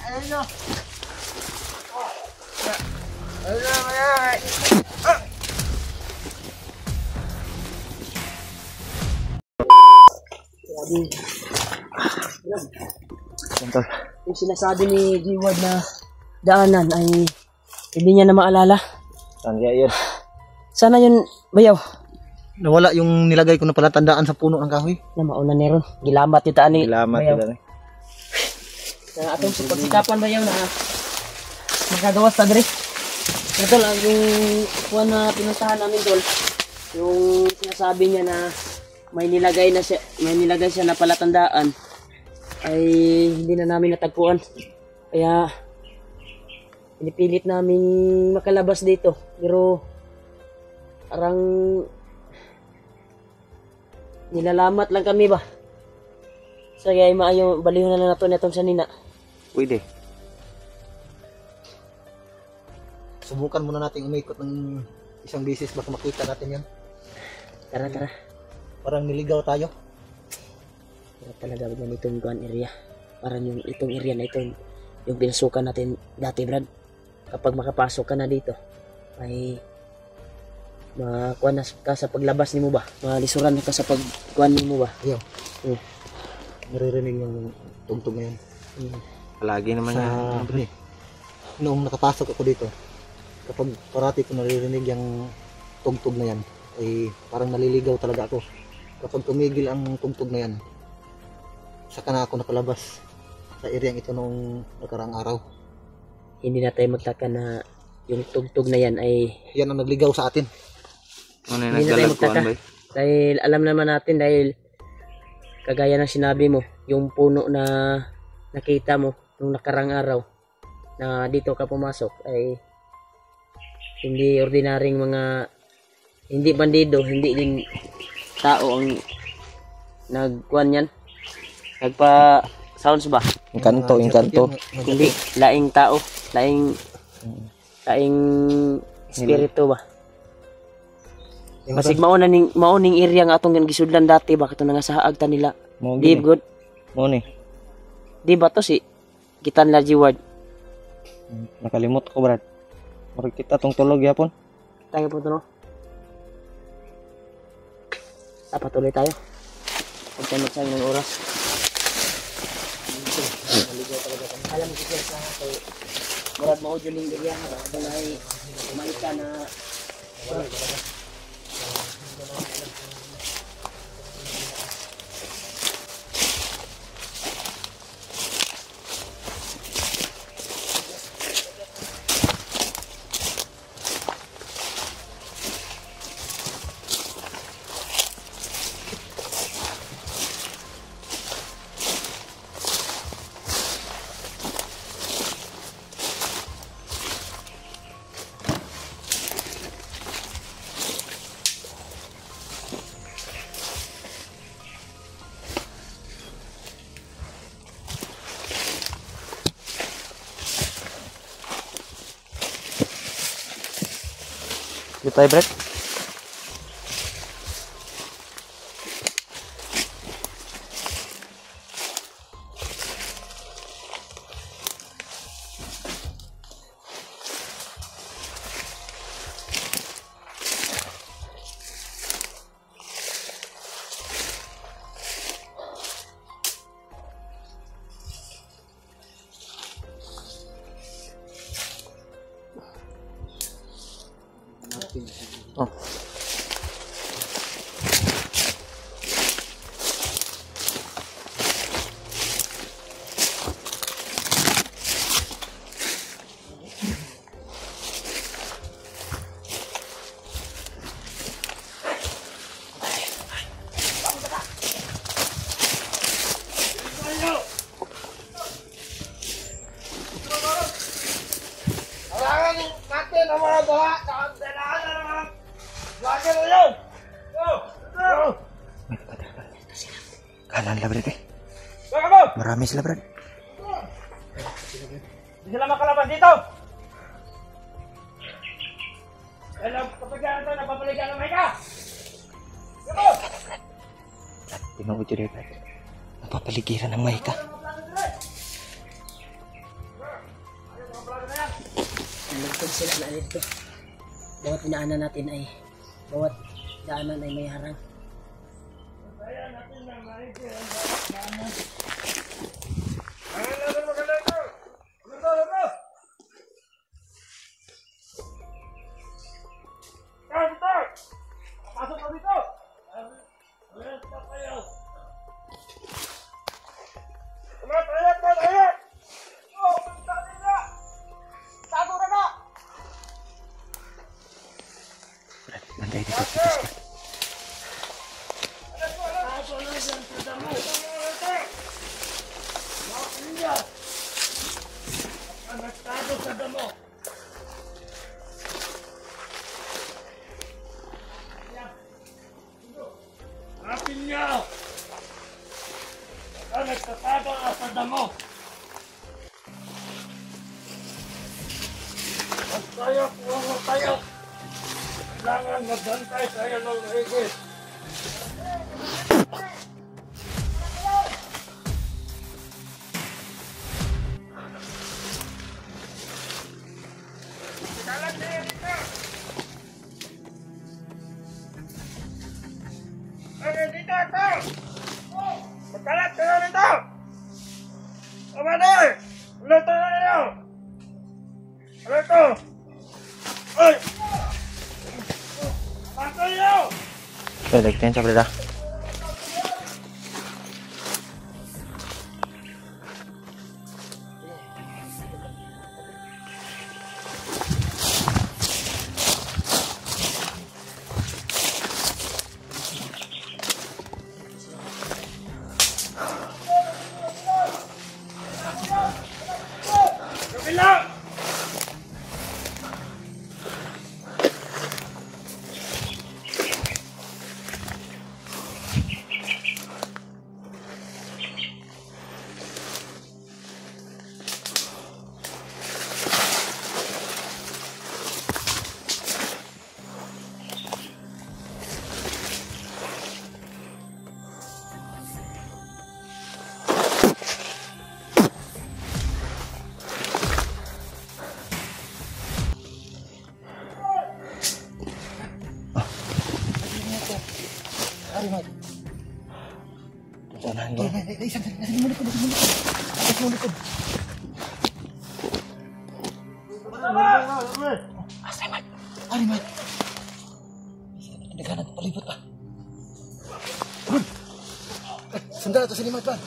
Ayun o. Ayun na, mayay. Yung sinasabi ni G-Ward na daanan ay hindi niya na maalala. Saan kaya yun? Sana yun, bayaw. Nawala yung nilagay ko na palatandaan sa puno ng kahoy. Na mauna niron. Gilamat yung taan ni Salamat bayaw. yun. Sa atong pagsikapan bayaw na magagawas ta diri. Ito lang yung kuha na pinuntahan namin tol. Yung sinasabi niya na may nilagay siya na palatandaan ay hindi na namin natagpuan. Kaya pinipilit namin makalabas dito. Pero parang nilalamat lang kami ba. So kaya maayo balihon na lang nato netong sanina. Pwede. Subukan muna natin umikot ng isang bisis baka makita natin yan. Tara. Parang niligaw tayo. Pero talaga ba itong gun area? Parang yung itong area na ito yung pinasukan natin dati, Brad. Kapag makapasok ka na dito ay makuha na ka sa paglabas ni mo ba? Malisuran ka sa pagkuhan ni mo ba? Ayaw. Naririnig yung tugtog na yan. Palagi naman Sa noong nakapasok ako dito, kapag parati ko naririnig yung tugtog na yan, ay parang naliligaw talaga ako. Kapag tumigil ang tugtog na yan, saka na ako nakalabas sa area ito noong nakaraang araw. Hindi na tayo magtaka na yung tugtog na yan ay Yan ang nagligaw sa atin. Ano yung hindi na tayo magtaka. nagdalagkuhan ba? Dahil alam naman natin dahil kagaya ng sinabi mo, yung puno na nakita mo nung nakarang araw na dito ka pumasok ay hindi ordinaryong mga hindi bandido, hindi din tao ang nagkuhan yan. Nagpa sounds ba? Yung kanto. Hindi, laing tao, laing espiritu ba? Masig mauning area nga atong gisudlan dati ba kato nga sa haag ta nila. Di good. Mo ni. Di ba to si Kitan la G-Ward? Nakalimot ko, Brad. Murag kita tong tulog yapon. Tayo po to no. Patuloy tayo. Huwag tayo magsayang ng oras. Alam mo kasi sa kay murad mo dyan yung area na doon ay kumain ka na Dito tayo, Brad. Oh. Kanan lah, Brad. Marami sila, Brad. Hindi sila makalabas dito. Hello, kapag yan ito, napapaligan ng Micah. Tinuod yun, Brad. Napapaligiran ng Micah. Kung sila na dito. Bawat pinaanan natin ay bawat daanan ay may harang. Pasok ka dito! Ayan pa kayo! Tayo! Oh, pagsabi na! Tago na na! Bantay dito. Tago na dyan sa damo! Makinya! Nagtago sa damo! Hanapin niyo! Nagtatago sa damo! Huwag tayo! Kailangan magbantay tayo ng higit! Kalat tayo dito! Dito ako! Magkalat kayo dito! Commander! Ulit tayo kayo! Ano ito? Ay! Patay nyo! Dagdagan sa brada. Kabila! Unahan mo. Ari, Mike. Naghanap palibot ah. Good. Sandala to sini, Mike, Pan.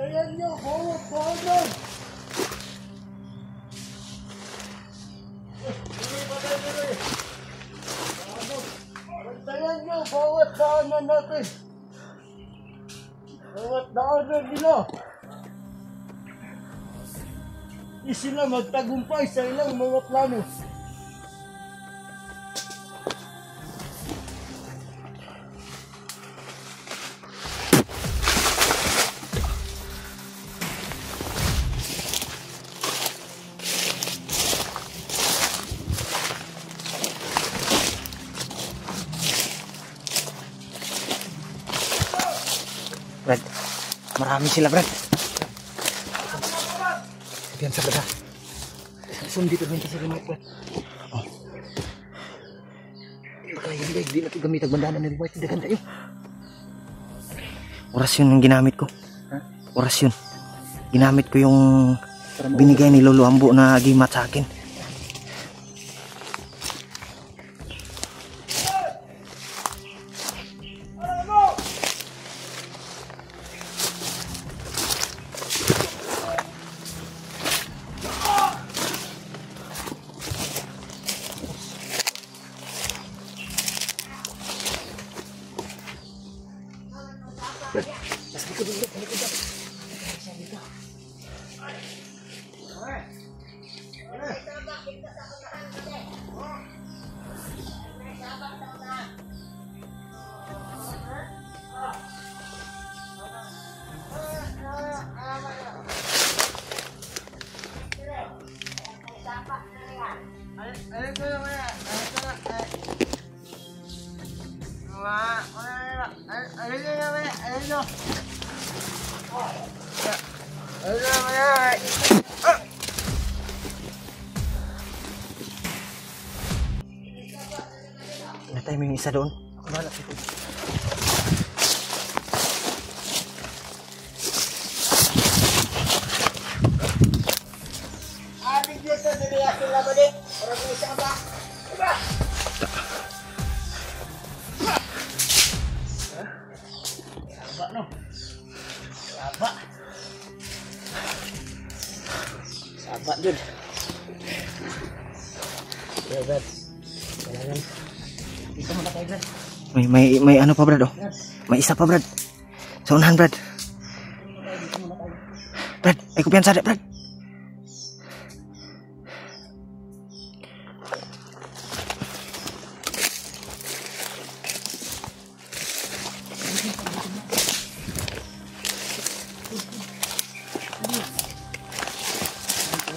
Ayan nyo! Bawat! Bantayan nyo bawat daanan natin! Bawat daanan nila! Di sila magtagumpay sa ilang mga plano. Brad, marami sila, Brad. Yan sa brada. Sundi to sa remote, Brad. Oh. Kaya hindi na ito gamit ang bandanan ng remote. Hindi ganda yun. Oras yun yung ginamit ko. Oras yun. Ginamit ko yung binigay ni Lolo Ambo na gimat sa akin. Natay mo yung isa doon. Wala ito. Sabat Jud. Ya Brad. Kailangan. Dito muna tayo Brad. May ano pa Brad oh. May isa pa Brad. Sa unahan Brad. Brad, ay kumpiyansa Brad.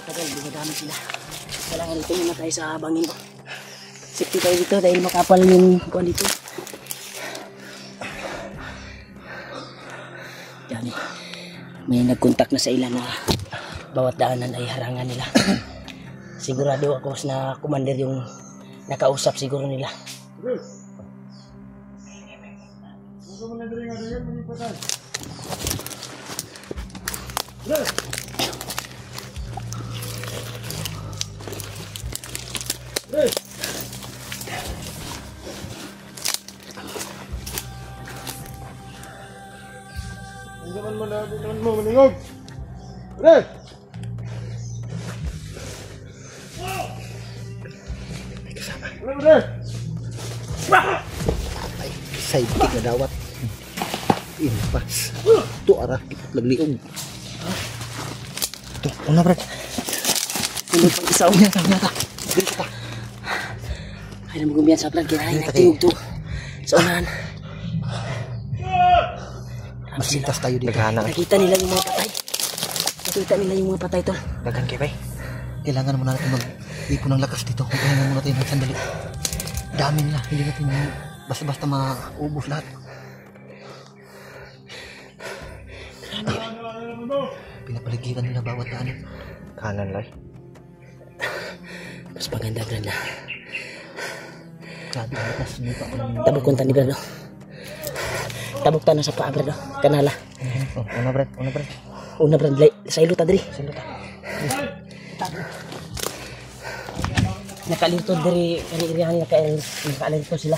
Dumadami sila. Kailangan ito muna tayo sa bangin ko. Safety tayo dito dahil makapal yung kuwan dito. Yan eh. May nagkontak na sa ilan na bawat daanan ay harangan nila. Sigurado ako na commander yung nakausap siguro nila. Naman mo maningog. Pre! Pre! Ay, sidekick na dawat. Inpas. Ito arah ikot lagliog. Ito, una Brad. Hindi pa isa Nyata, nyata. Dito ka. ay na magumbiyan sa plan. Kaya nagtingog to. Sa unahan. Masintas tayo dito. Naghana. Nakita nila yung mga patay. Nakita nila yung mga patay tol. Dagan kay bay. Kailangan muna natin mag-ipon ng lakas dito. Kailangan muna tayo ng sandali. Dami nila. Hindi natin basta-basta maubos lahat. Pinapaligiran nila bawat daan. Kanan lay. Mas maganda Brad na. Grabe ang lakas. Hindi pa ako ng... Tabok ni Brad. Tabok ta na sa paa Brad. Kanala. Una Brad, una Brad. Una Brad. Sa ilo ta diri. Sa luta. Nakalito diri. Kanirihan nakalito sila.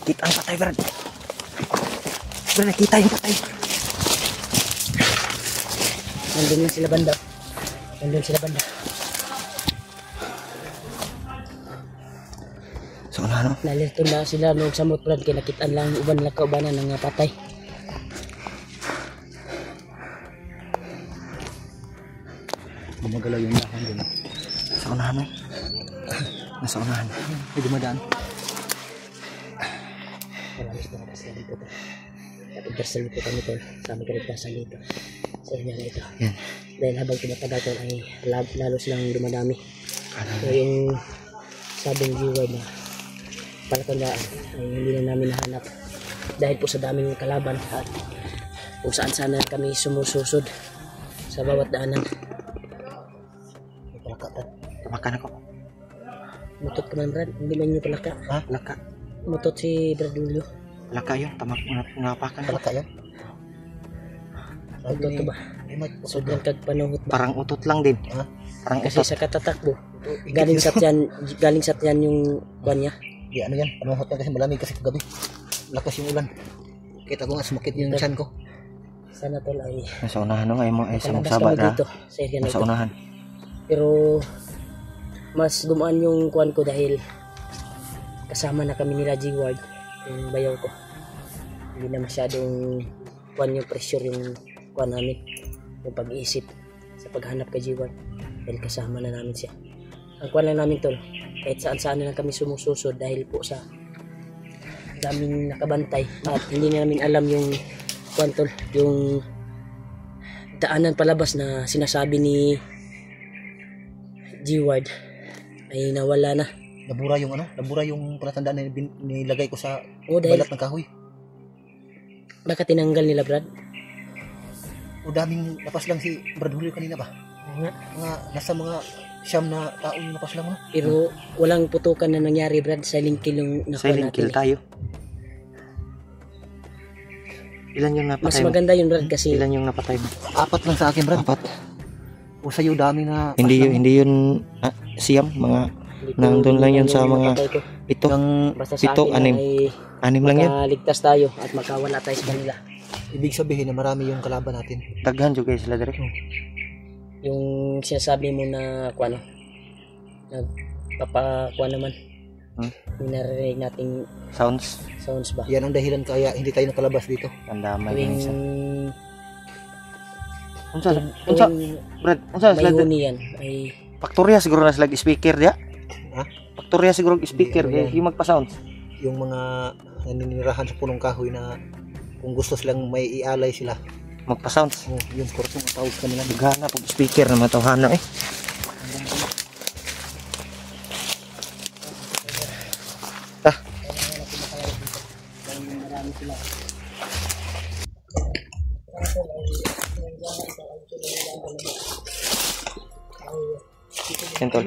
Kita ang patay Brad. Brad, nakita yung patay. Nandun na sila banda. Nandun sila banda. So ano? Nalito na sila nung samot Brad. Kaya nakitaan lang uban na kaubanan ng patay. Gumagalaw yung lahan din. Sa unahan eh. Nasa unahan. May dumadaan. Malamis na kasi dito to. Kapag dasal dito kami to. Sa aming kaligtasan dito. Sa inyo na ito. Yan. Dahil habang tumatagal to ay lalo silang dumadami. Kanan So lay. yung sabing viewer na palatandaan ay hindi na namin nahanap. Dahil po sa daming kalaban at kung saan sana kami sumususod sa bawat daanan. Makan ako. Mutot ka man Brad. Hindi man nyo palaka. Ha? Laka. Mutot si Brad Julio. Laka yun. Tamak unapakan. Talaka yan. Mutot ka ba? Sobrang kagpanuhot ba? Parang utot lang din. Ha? Parang Kasi utot. sa katatakbo, galing sa tiyan yung kanya. Di ano yan, panuhot yan kasi malamig kasi kagabi. Lakas yung ulan. Kita ko nga sumakit yung tiyan ko. Sana tol ay Nasa unahan no, ay sa makalabas magsabat kami ha. dito sa area na Nasa ito. unahan. Pero mas gumaan yung kuan ko dahil kasama na kami nila G-Ward, yung bayaw ko. Hindi na masyadong kuan yung pressure yung kuan namin, yung pag-iisip sa paghanap kay G-Ward dahil kasama na namin siya. Ang kuan lang namin tol, kahit saan na lang kami sumususod dahil po sa daming nakabantay at hindi na namin alam yung kuan tol, yung daanan palabas na sinasabi ni G-Ward ay nawala na. Nabura yung ano, nabura yung palatandaan na nilagay ko sa Dahil balat ng kahoy. baka tinanggal nila Brad. O daming napas lang si Brad Julio kanina ba? Nasa mga siyam na tao yung napas lang. No? Pero walang putukan na nangyari Brad, silent kill yung nakuha Silent kill natin. tayo. Ilan yung napatay Mas mo? maganda yun Brad kasi Ilan yung napatay mo? 4 lang sa akin, Brad. 4. O sa'yo dami na. Hindi yun siyam, mga hindi ko nandun lang yun sa yung mga napatay ko. 7. Ang Basta sa Pito, akin 6. ay 6 lang yun. makaligtas tayo at makawala tayo sa kanila. ibig sabihin na marami yung kalaban natin. Daghan juga sila dire. Yung sinasabi mo na kuano, nagpapakuha naman. Yung narinig nating Sounds. sounds ba? Yan ang dahilan kaya hindi tayo nakalabas dito. Tandamay Tuwing din isa. Unsa? Brad, unsa may sila? huni yan ay Faktorya siguro na sila speaker dia. Ha? Faktorya siguro speaker Hindi, kay yung magpa-sound. Yung mga naninirahan sa punong kahoy na kung gusto silang may ialay sila. Magpa-sounds. O, yung kurso ang tawag kanila. Daghan pag speaker na matawhana eh. Sentol.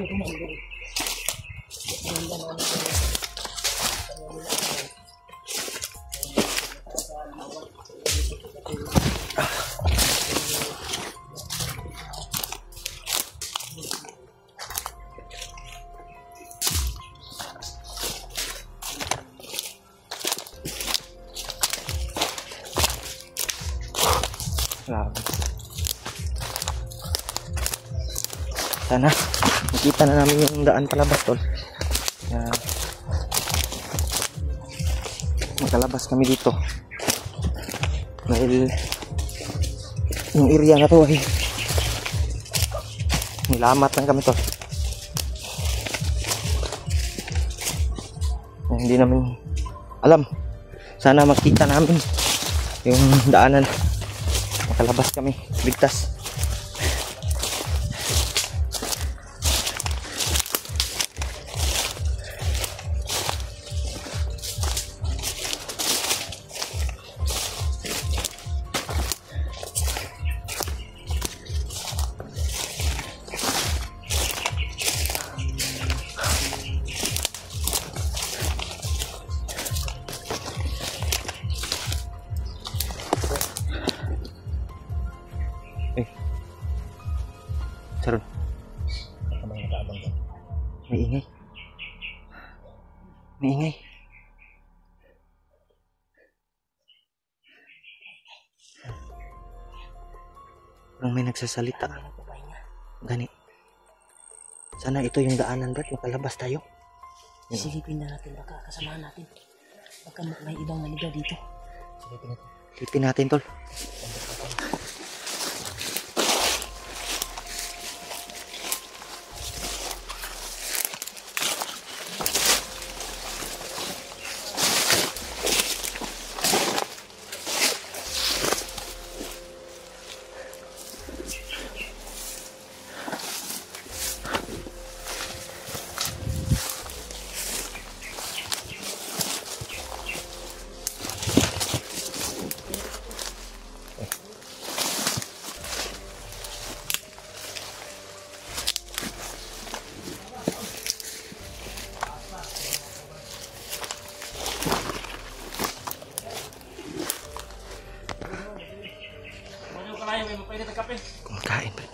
Grabe. Sana makita na namin yung daan palabas tol. Makalabas kami dito. Dahil yung area na to ay nilamat lang kami tol. Hindi namin alam. Sana makita namin yung daanan. Makalabas kami, ligtas. Sarun. May ingay. May ingay. Parang may nagsasalita. Gani. Sana ito yung daanan, Brad. Makalabas tayo. silipin na natin, baka kasamahan natin. Baka may ibang naligaw dito. Silipin natin, tol. Kumakain, Brad.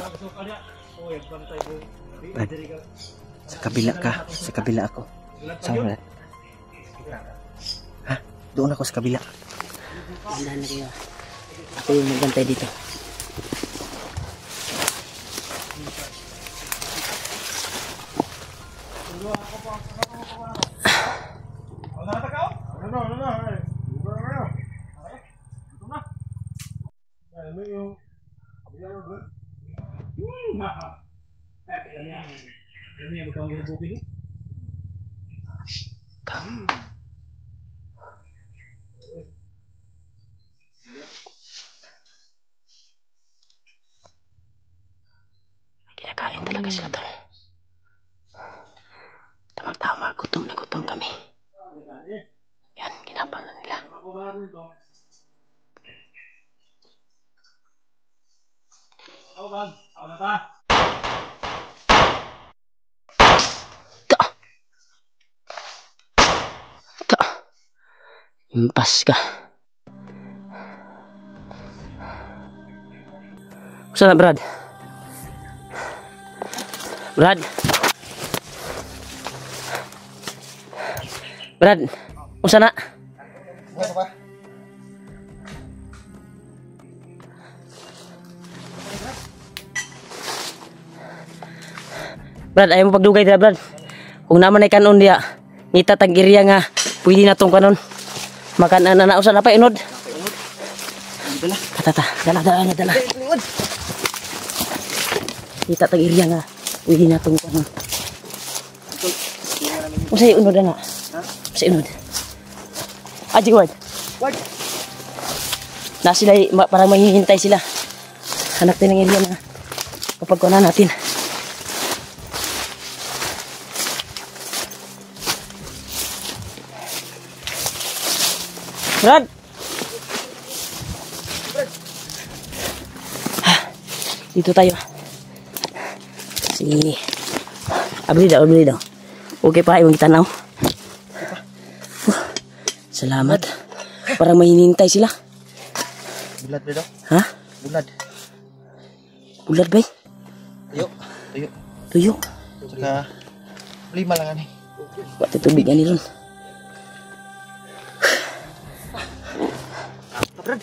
Brad, sa kabila ka, sa kabila ako. Saan Brad? Ha? Doon ako sa kabila. Andahan na kayo. Ako yung magbantay dito. Kinakain talaga sila tol. Tamang-tama, gutom na gutom kami. Yan, ginapang na nila. Ta! Ta! Impas ka. Saan na, Brad? Brad? Brad, usa na? Ano ba? Brad, ayaw mo pagdugay dira, Brad. Kung naman ay kanon diya, ngita tag iriya nga, pwede na tong kanon. Makan na usa na pa inod. Tata, dala. Ngita tag iriya nga, pwede na tong kanon. Usay unod na. Usay unod. Aji word. Na sila parang mahihintay sila. Hanap din ng iriya na kapag kuha natin. Brad! Dito tayo. Si abri daw. Okay pa, yung tanaw. Salamat. Parang mahinintay sila. Bulad ba daw? Ha? Bulad. Bulad ba? Tuyo. Tuyo. Saka 5 lang ani. Pati tubig ani ron. Brad.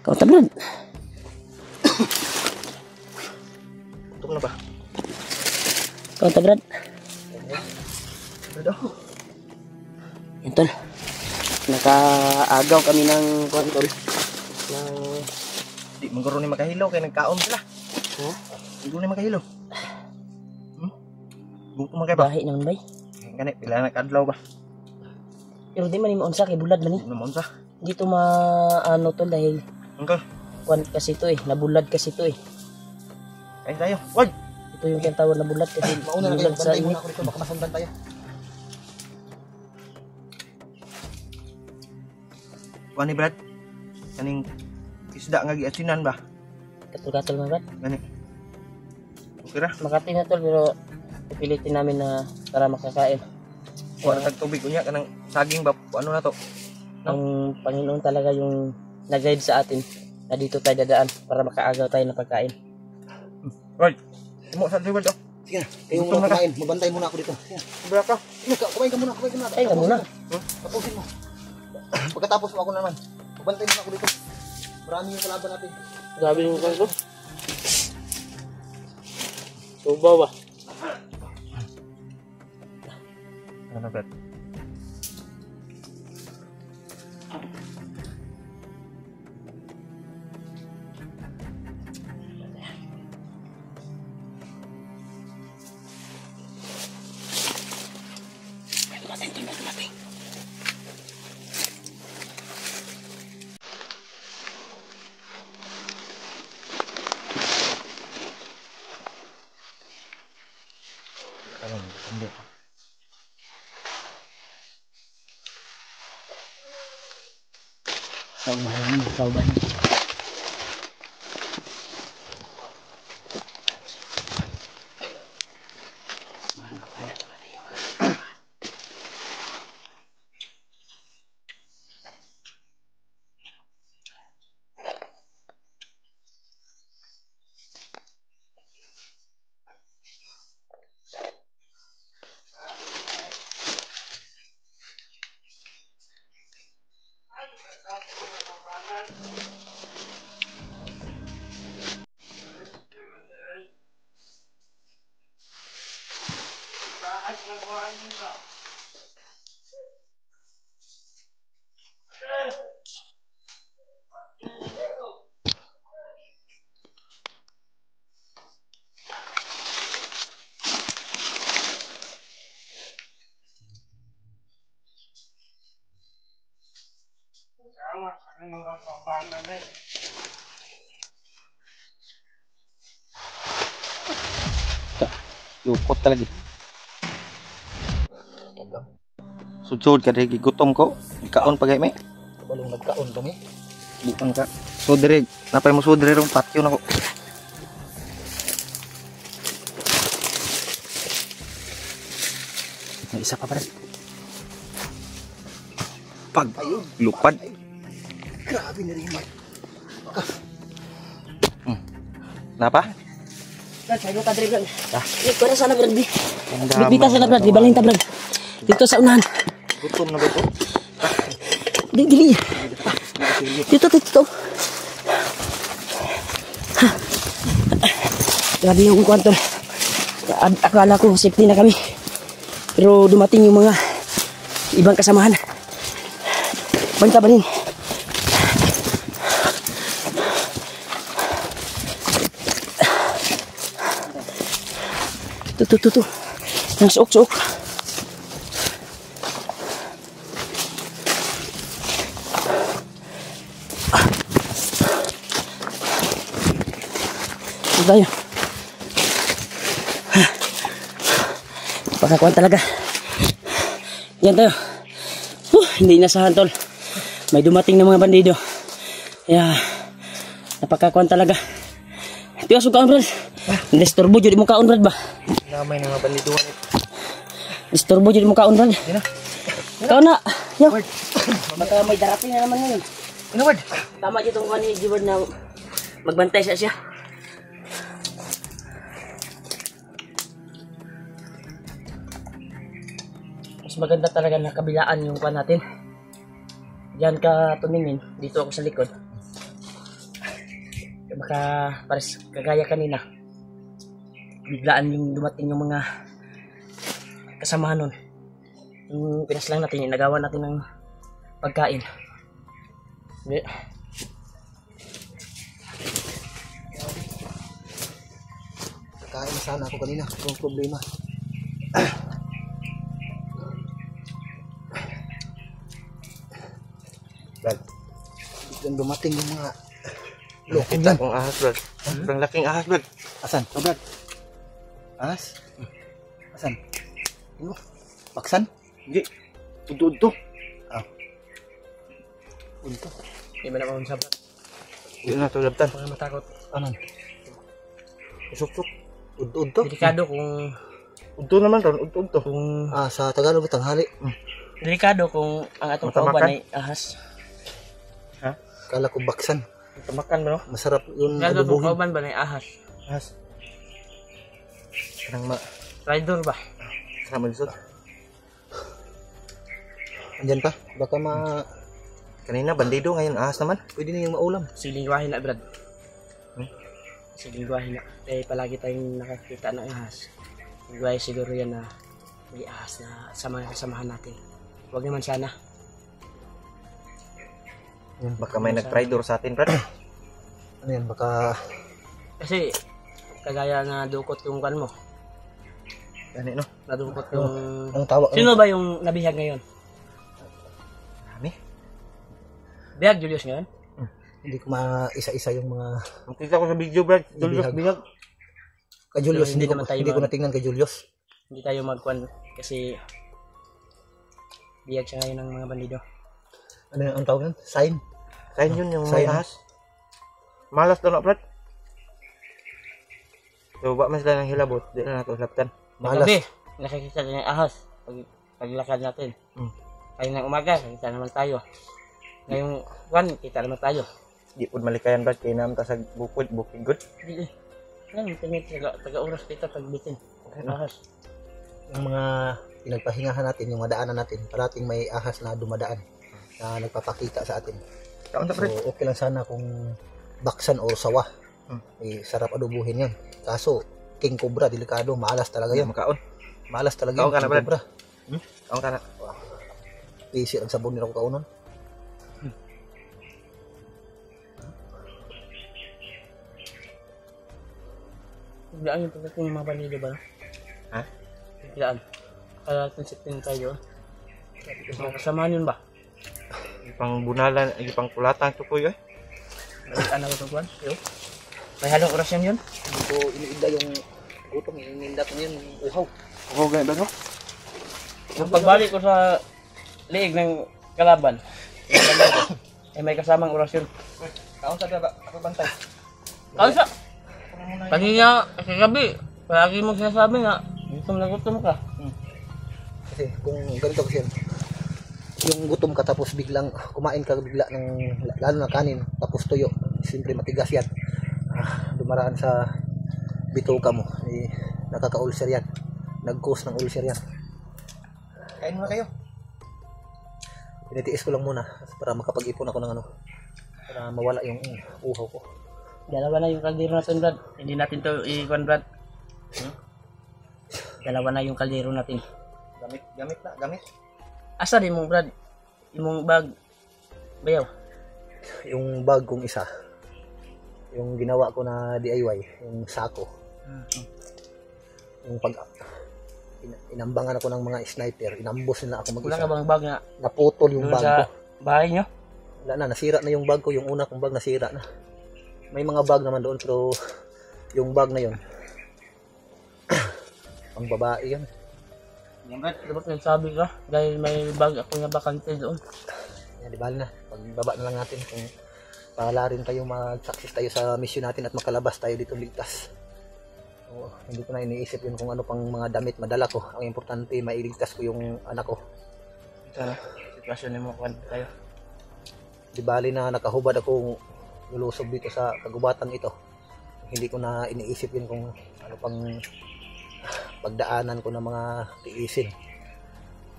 Kau Brad. Tutok na ba? Kau Brad. Brad. Yan tol. Nakaagaw kami ng kontol. Ng Di magkaroon ni makahilo kay nagkaon sila. Hindi ni makahilo. Gutom man kay ba? bahay naman bay. Gani pila na kadlaw ba? Pero di man ni maunsa kay bulad man ni. Naman sa. Dito ano tol dahil Angka. kwan kasi to nabulad kasi to Ay tayo. Wag. Ito yung tinatawag na bulad kasi Mauna na kayo. bulad sa Bantay init. muna ako dito baka masundan tayo. Wani Brad? Kaning isda nga giasinan ba? Katul-katul man Brad. Gani. Okay ra. Makati na tol pero pipilitin namin na para makakain. Wala tag tubig unya kanang saging ba? Ano na to? Ang Panginoon talaga yung nag-guide sa atin na dito tayo dadaan para makaagaw tayo ng pagkain. Right. Mo sa table to. Sige na, kayo muna kumain. Mabantay muna ako dito. Sige na. Bra ka. Kumain ka muna. Ay, ka muna. Tapusin mo. Pagkatapos mo ako naman. Mabantay muna ako dito. Marami yung kalaban natin. Grabe yung kanto. Subaw ba? Ano Brad? Hindi. Sauban. Lupot talaga. Sud-sud ka rin gutom ko. Kaon pagay may. Balong nagkaon kami. Bukan ka. Sudre, napay mo sudre rong patio nako. May isa pa pare. Pag lupad. Grabe na rin. Napa? Brad, sayo ka dre, Brad. Iko na sana, Brad. Bibita sana, Brad. Gibalhin ta, Brad. Dito sa unahan. Gutom na ba ito? Dili. Dito. Grabe yung kwanto. Akala ko safety na kami. Pero dumating yung mga ibang kasamahan. Banta ba rin? Tuh. Yang suok. Tayo. Pakakuan talaga. Yan tayo. Hindi inasahan, tol. May dumating na mga bandido. Kaya napakakuan talaga. Tiyo sukaan, Brad. Disturbo jud mo kaon, Brad ba? Namay na mga bandiduan ito. Disturbo jud mo kaon, Brad. Ikaw na. Yo. Baka may darating na naman ngayon. Ano word? Tama dito ang ni Jibard na magbantay siya. Mas maganda talaga na kabilaan yung kuan natin. Diyan ka tumingin, dito ako sa likod. Baka pares kagaya kanina. Biglaan yung dumating yung mga kasamahan nun. Yung pinaslang natin, nagawa natin ng pagkain. Kain sana ako kanina. Walang problema. Brad, Biglang dumating yung mga kita kong ahas, Brad. Sobrang laking ahas, Brad. Asan? Oh, Brad. Ahas? Asan? Ano? Baksan? Hindi. Udto. Unto. Hindi ba naman sa Brad? Hindi na ito labtan. Mga matakot. Anan? Usok-usok. Unto? Delikado kung Udto naman ron. Udto. kung Sa Tagalog tanghali. delikado kung ang atong Matamakan. kauban ay ahas. Kala ko baksan. Tamakan mo, no? Masarap yun Delikado kung adobohin. kauban ba ay ahas. Ahas. Karang Rider ba? karang magsot. Andyan pa? Baka Kanina, bandido. Ngayon, ahas naman. pwede na yung maulam. Silingwahin na, Brad. Silingwahin na. Kaya palagi tayong nakakita ng ahas. Silingwahin siguro yan na may ahas na sa mga kasamahan natin. Huwag naman sana. Baka may nag-tridor sa atin, Brad. Ano yan? Baka Kasi kagaya na dukot yung kan mo. Gani, no? Nadukot yung... anong tawag? Sino ba yung nabihag ngayon? Kami. Bihag Julius ngayon? Hindi ko maisa-isa yung mga Makita ko sa video, Brad. Julius, bihag. kay Julius. Hindi Hindi naman tayo ko natingnan kay Julius. Hindi tayo magkwan kasi bihag siya ngayon ng mga bandido. Ano yung ang tawag yan? Sign? Kain yun yung may Sayang. ahas. Malas daw na, Brad. So, ba man sila ng hilabot. Di na nato laptan. Malas. Gabi, nakikita niya yung ahas paglakad natin. Kaya ng umaga, nakita naman tayo. Ngayong kwan, kita naman tayo. Di po malikayan, Brad. Kaya naman ta sa bukid good. Hindi. Ngayon, tingin taga-oras dito pagbitin. Ahas. Yung mga pinagpahingahan natin, yung madaanan natin, parating may ahas na dumadaan na nagpapakita sa atin. Kaon ta, So, Brad. okay lang sana kung baksan o sawa. Sarap adobuhin yan. Kaso, king cobra, delikado, maalas talaga yan. Makaon. Malas talaga Kaon ka na, Brad? Cobra. Kaon ka na. Easy ang sabon nila ko kaunon. Biglaan yung pagdating ng mga balido ba? Ha? Biglaan. Kaya tinsitin tayo. Mga kasamahan yun ba? Ipang bunalan, ipang kulatan to kuya. Balikan ako ito kuhan. May halong orasyon yun? Hindi ko iniinda yung gutom. Iniinda ko yun. Uhaw. Oo, ganyan ba no? Yung pagbalik ko sa liig ng kalaban, may kasamang orasyon. Kaon sa ba? Ako bantay. Kausa! Kanina, kagabi, palagi mong sinasabi nga, gutom ka. Kasi kung ganito kasi yan, yung gutom ka tapos biglang kumain ka bigla ng lalo na kanin tapos tuyo, siyempre matigas yan. Dumaraan sa bituka mo, nakaka-ulcer yan. Nag-cause ng ulcer yan. Kain muna kayo. Tinitiis ko lang muna para makapag-ipon ako ng ano, para mawala yung uhaw ko. Dalawa na yung kaldero natin, Brad. Hindi natin to i-kuhan, Brad. Dalawa na yung kaldero natin. Gamit. Asa din mong, Brad? Yung bag, bayaw. Yung bag kong isa, yung ginawa ko na DIY, yung sako. Yung pag inambangan ako ng mga sniper, inambos nila ako Wala mag-isa. ka bang bag nga Naputol yung doon bag sa ko. bahay nyo? Wala na, nasira na yung bag ko. Yung una kong bag nasira na. May mga bag naman doon pero yung bag na yun pang babae yan. Yan, Brad. Dapat nagsabi ka dahil may bag ako na bakante doon. Yan, di ba na, pagbaba na lang natin kung para rin tayo mag-success tayo sa mission natin at makalabas tayo dito ligtas. So, hindi ko na iniisip yun kung ano pang mga damit madala ko. Ang importante, mailigtas ko yung anak ko. Sana, sitwasyon mo kuhan tayo. Di bali na nakahubad akong lulusob dito sa kagubatan ito. Hindi ko na iniisip yun kung ano pang pagdaanan ko ng mga tiisin.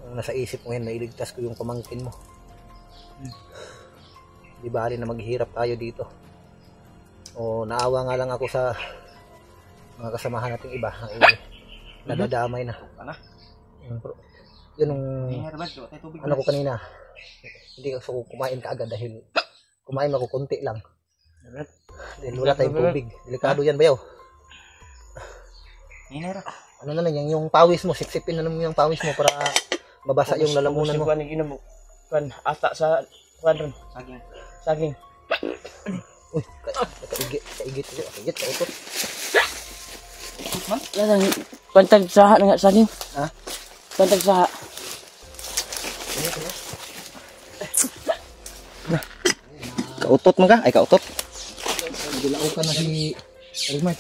Ang nasa isip ko ngayon, mailigtas ko yung pamangkin mo. Di bali na maghihirap tayo dito. O naawa nga lang ako sa mga kasamahan nating iba. Nadadamay na. Yun yung ano ko kanina. Hindi ako kumain kaagad dahil kumain ako konti lang. Dahil wala tayong tubig. Delikado yan, bayaw. Ano na lang, yung pawis mo, sipsipin na naman yung pawis mo para mabasa yung lalamunan mo. Kuhan, ata sa kuhan ron. Saging. Uy, kaigit, kautot. Lang, pantag saha na nga saging. Ha? Pantag saha. Kautot man ka? Ay, kautot. Dilao ka na si Rimark.